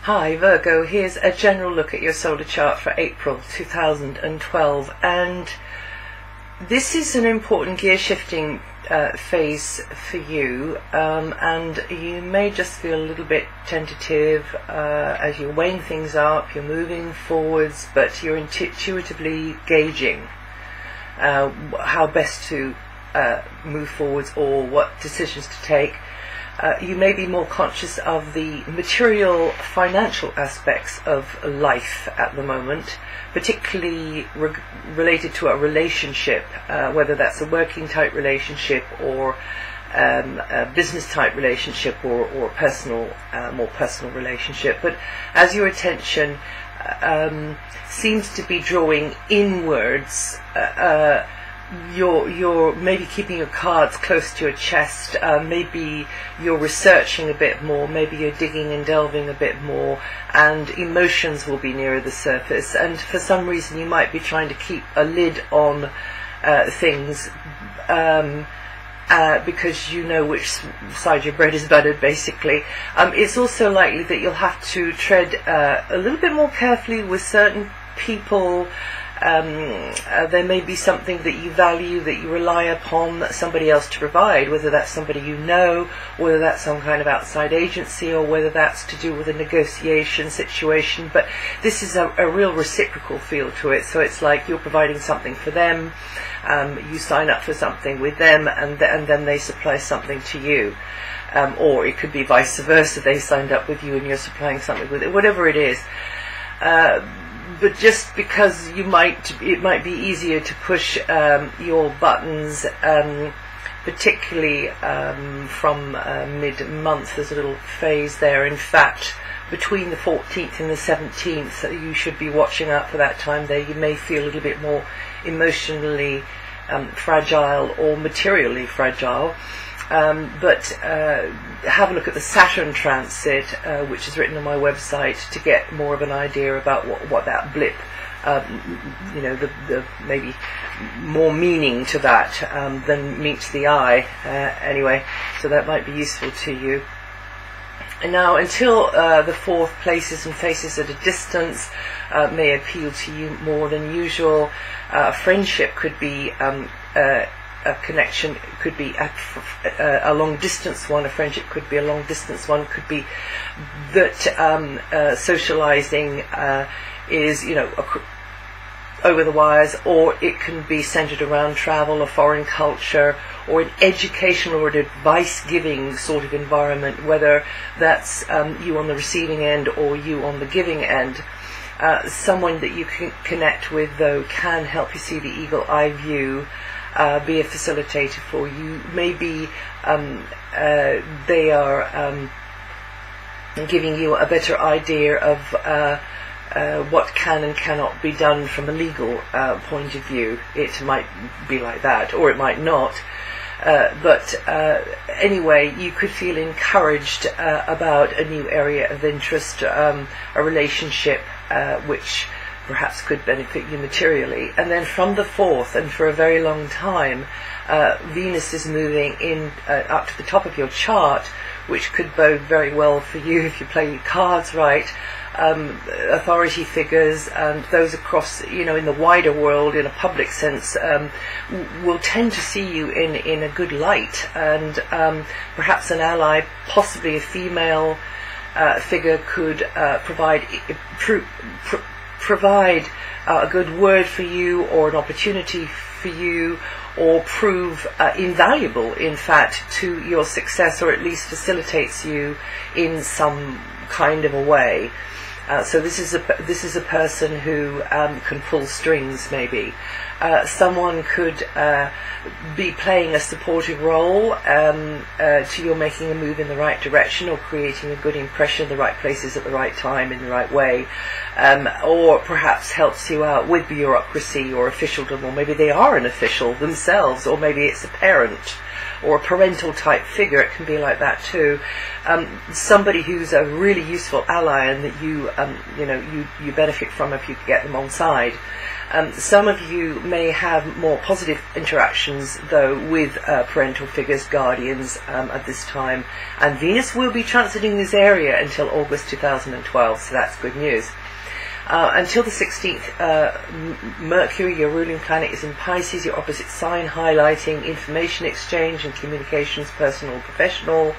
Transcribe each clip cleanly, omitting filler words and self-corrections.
Hi Virgo, here's a general look at your solar chart for April 2012, and this is an important gear shifting phase for you, and you may just feel a little bit tentative as you're weighing things up, you're moving forwards, but you're intuitively gauging how best to move forwards or what decisions to take. You may be more conscious of the material, financial aspects of life at the moment, particularly related to a relationship, whether that's a working type relationship or a business type relationship or personal, more personal relationship. But as your attention seems to be drawing inwards, you're maybe keeping your cards close to your chest, maybe you're researching a bit more, maybe you're digging and delving a bit more, and emotions will be nearer the surface, and for some reason you might be trying to keep a lid on things because you know which side your bread is buttered, basically. It's also likely that you'll have to tread a little bit more carefully with certain people. There may be something that you value, that you rely upon somebody else to provide, whether that's somebody you know, whether that's some kind of outside agency, or whether that's to do with a negotiation situation. But this is a real reciprocal feel to it, so it's like you're providing something for them, you sign up for something with them, and then they supply something to you. Or it could be vice versa, they signed up with you and you're supplying something with it, whatever it is. But just because it might be easier to push your buttons, particularly from mid-month. There's a little phase there. In fact, between the 14th and the 17th, you should be watching out for that time there. You may feel a little bit more emotionally fragile or materially fragile. But have a look at the Saturn transit, which is written on my website, to get more of an idea about what that blip, the maybe more meaning to that than meets the eye. Anyway, so that might be useful to you. And now, until the fourth, places and faces at a distance may appeal to you more than usual. Friendship could be a connection, could be a long distance one, a friendship could be a long distance one, could be that socializing is, over the wires, or it can be centered around travel, a foreign culture, or an educational or an advice-giving sort of environment, whether that's you on the receiving end or you on the giving end. Someone that you can connect with, though, can help you see the eagle eye view, be a facilitator for you. Maybe they are giving you a better idea of what can and cannot be done from a legal point of view. It might be like that, or it might not. But anyway, you could feel encouraged about a new area of interest, a relationship which perhaps could benefit you materially. And then from the 4th, and for a very long time, Venus is moving in up to the top of your chart, which could bode very well for you if you play your cards right. Authority figures and those across, in the wider world, in a public sense, will tend to see you in a good light, and perhaps an ally, possibly a female figure, could provide a good word for you, or an opportunity for you, or prove invaluable, in fact, to your success, or at least facilitates you in some kind of a way. So this is a person who can pull strings, maybe. Someone could be playing a supportive role to your making a move in the right direction, or creating a good impression in the right places at the right time in the right way, or perhaps helps you out with bureaucracy or officialdom, or maybe they are an official themselves, or maybe it's a parent or a parental type figure. It can be like that too. Somebody who's a really useful ally, and that you benefit from if you get them on side. Some of you may have more positive interactions, though, with parental figures, guardians, at this time. And Venus will be transiting this area until August 2012, so that's good news. Until the 16th, Mercury, your ruling planet, is in Pisces, your opposite sign, highlighting information exchange and communications, personal, professional,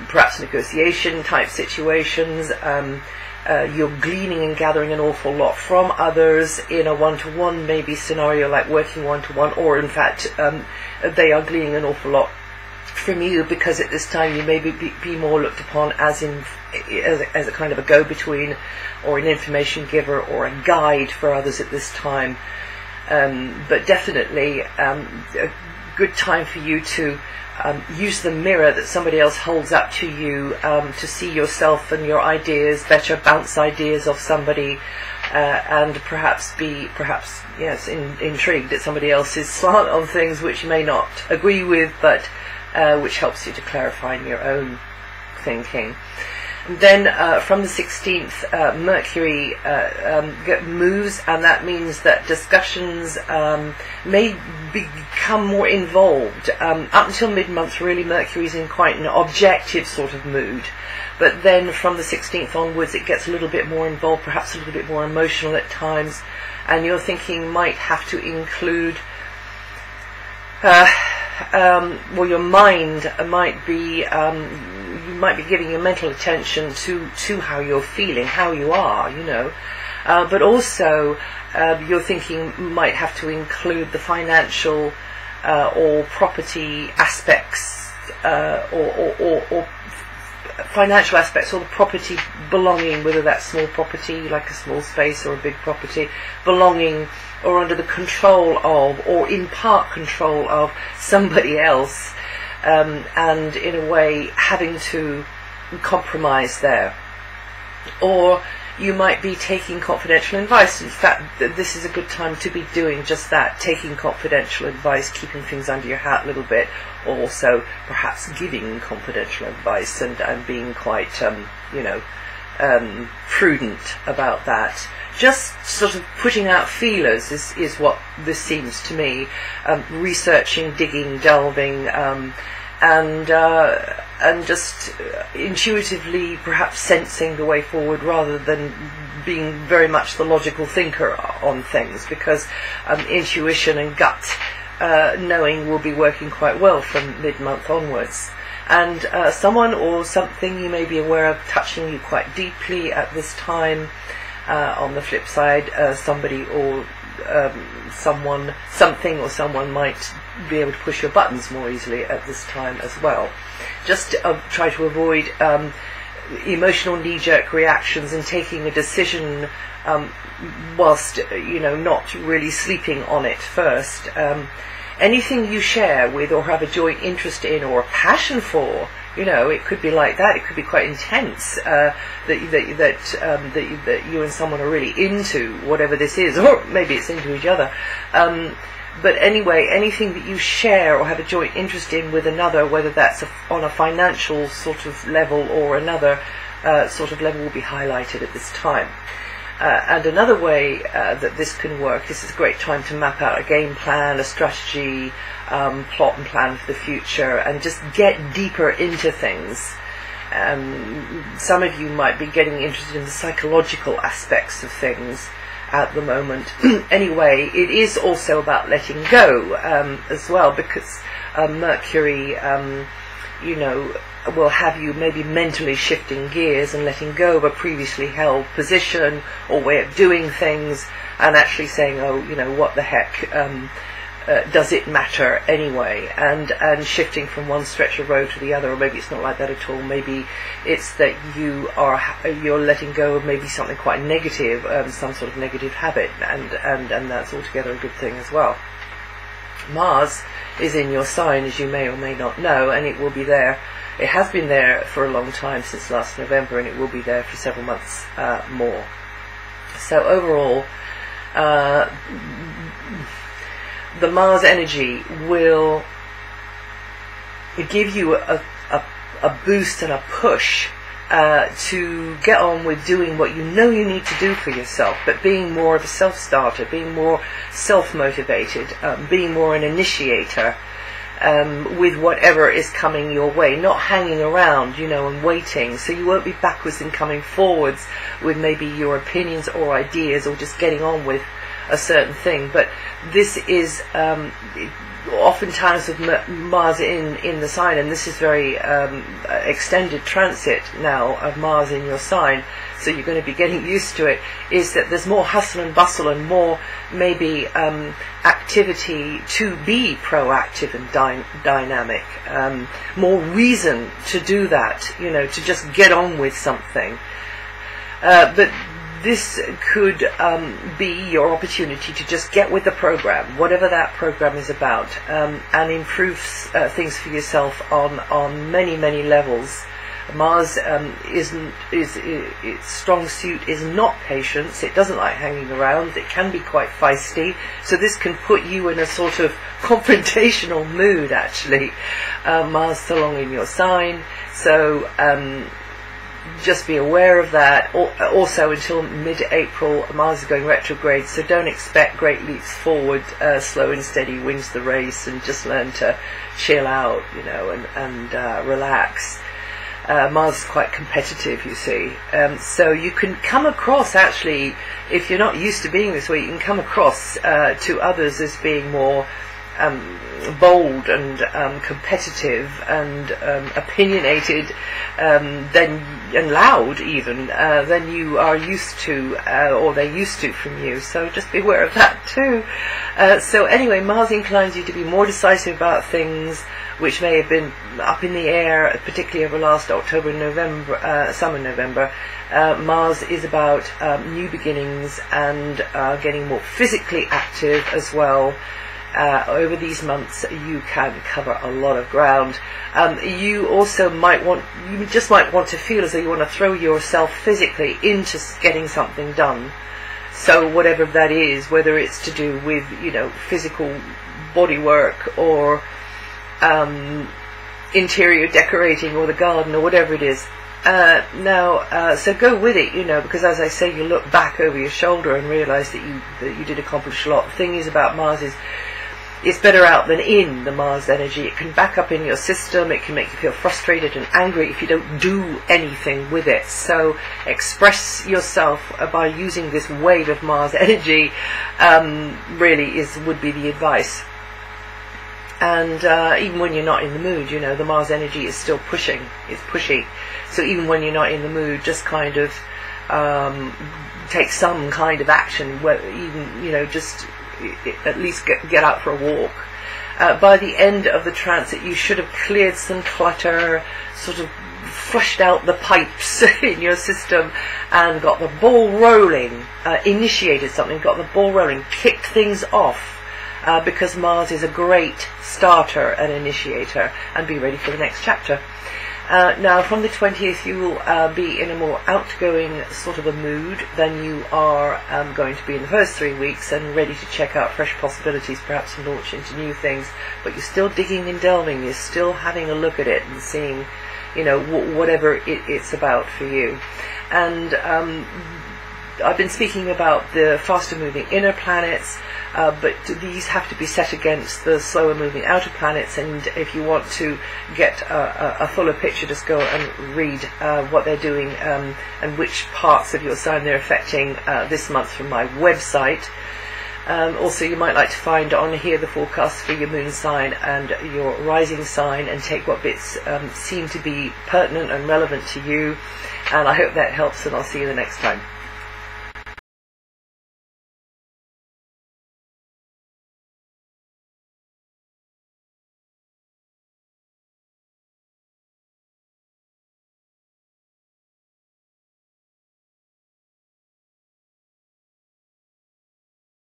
perhaps negotiation type situations. You're gleaning and gathering an awful lot from others in a one-to-one maybe scenario, like working one-to-one, or in fact they are gleaning an awful lot from you, because at this time you may be more looked upon as a kind of a go-between, or an information giver, or a guide for others at this time. But definitely a good time for you to use the mirror that somebody else holds up to you, to see yourself and your ideas better, bounce ideas off somebody, and perhaps be intrigued at somebody else's slant on things which you may not agree with, but which helps you to clarify in your own thinking. And then from the 16th, Mercury moves, and that means that discussions may become more involved. Up until mid-month, really, Mercury's in quite an objective sort of mood. But then from the 16th onwards, it gets a little bit more involved, perhaps a little bit more emotional at times, and your thinking might have to include your mind might be you might be giving your mental attention to how you're feeling, how you are, but also your thinking might have to include the financial or property aspects, or financial aspects, or the property belonging, whether that's small property like a small space or a big property, belonging or under the control of, or in part control of, somebody else, and in a way having to compromise there. Or you might be taking confidential advice. In fact, this is a good time to be doing just that, taking confidential advice, keeping things under your hat a little bit, also perhaps giving confidential advice and being quite prudent about that. Just sort of putting out feelers is what this seems to me. Researching, digging, delving, and just intuitively perhaps sensing the way forward, rather than being very much the logical thinker on things, because intuition and gut knowing will be working quite well from mid-month onwards. And someone or something you may be aware of touching you quite deeply at this time. On the flip side, somebody or something or someone might be able to push your buttons more easily at this time as well. Just try to avoid emotional knee-jerk reactions and taking a decision whilst not really sleeping on it first. Anything you share with or have a joint interest in or a passion for, it could be like that. It could be quite intense, that you and someone are really into whatever this is, or maybe it's into each other. But anyway, anything that you share or have a joint interest in with another, whether that's on a financial sort of level or another sort of level, will be highlighted at this time. And another way that this can work, this is a great time to map out a game plan, a strategy, plot and plan for the future, and just get deeper into things. Some of you might be getting interested in the psychological aspects of things at the moment. Anyway, it is also about letting go as well, because Mercury, will have you maybe mentally shifting gears and letting go of a previously held position or way of doing things, and actually saying, what the heck, does it matter anyway, and shifting from one stretch of road to the other. Or maybe it's not like that at all. Maybe it's that you're letting go of maybe something quite negative, some sort of negative habit, and that's altogether a good thing as well. Mars is in your sign, as you may or may not know, and it will be there. It has been there for a long time, since last November, and it will be there for several months more. So overall, the Mars energy will give you a boost and a push to get on with doing what you know you need to do for yourself, but being more of a self-starter, being more self-motivated, being more an initiator with whatever is coming your way, not hanging around, and waiting. So you won't be backwards and coming forwards with maybe your opinions or ideas, or just getting on with a certain thing. But this is oftentimes with Mars in the sign, and this is very extended transit now of Mars in your sign, so you're going to be getting used to it, is that there's more hustle and bustle and more maybe activity to be proactive and dynamic, more reason to do that, to just get on with something. But this could be your opportunity to just get with the program, whatever that program is about, and improve things for yourself on many, many levels. Mars its strong suit is not patience. It doesn't like hanging around. It can be quite feisty. So this can put you in a sort of confrontational mood, actually. Mars so long in your sign. So just be aware of that. Also, until mid-April, Mars is going retrograde, so don't expect great leaps forward. Slow and steady wins the race, and just learn to chill out, and relax. Mars is quite competitive, you see. So you can come across, actually, if you're not used to being this way, you can come across to others as being more bold and competitive and opinionated and loud even than you are used to, or they're used to from you. So just be aware of that too. So anyway, Mars inclines you to be more decisive about things which may have been up in the air, particularly over last October and November, summer November. Mars is about new beginnings and getting more physically active as well. Over these months you can cover a lot of ground. You also might want to feel as though you want to throw yourself physically into getting something done. So whatever that is, whether it's to do with physical body work, or interior decorating, or the garden, or whatever it is. So go with it, because as I say, you look back over your shoulder and realise that you did accomplish a lot. The thing is about Mars is, it's better out than in, the Mars energy. It can back up in your system. It can make you feel frustrated and angry if you don't do anything with it. So express yourself by using this wave of Mars energy, really would be the advice. And even when you're not in the mood, the Mars energy is still pushing. It's pushy. So even when you're not in the mood, just kind of take some kind of action. Even just at least get out for a walk. By the end of the transit, you should have cleared some clutter, sort of flushed out the pipes in your system, and got the ball rolling. Initiated something, got the ball rolling, kicked things off. Because Mars is a great starter and initiator, and be ready for the next chapter. Now from the 20th you will be in a more outgoing sort of a mood than you are going to be in the first 3 weeks, and ready to check out fresh possibilities, perhaps, and launch into new things. But you're still digging and delving, you're still having a look at it and seeing whatever it's about for you. And I've been speaking about the faster moving inner planets, but these have to be set against the slower moving outer planets. And if you want to get a fuller picture, just go and read what they're doing and which parts of your sign they're affecting this month from my website. Also, you might like to find on here the forecast for your moon sign and your rising sign, and take what bits seem to be pertinent and relevant to you. And I hope that helps, and I'll see you the next time.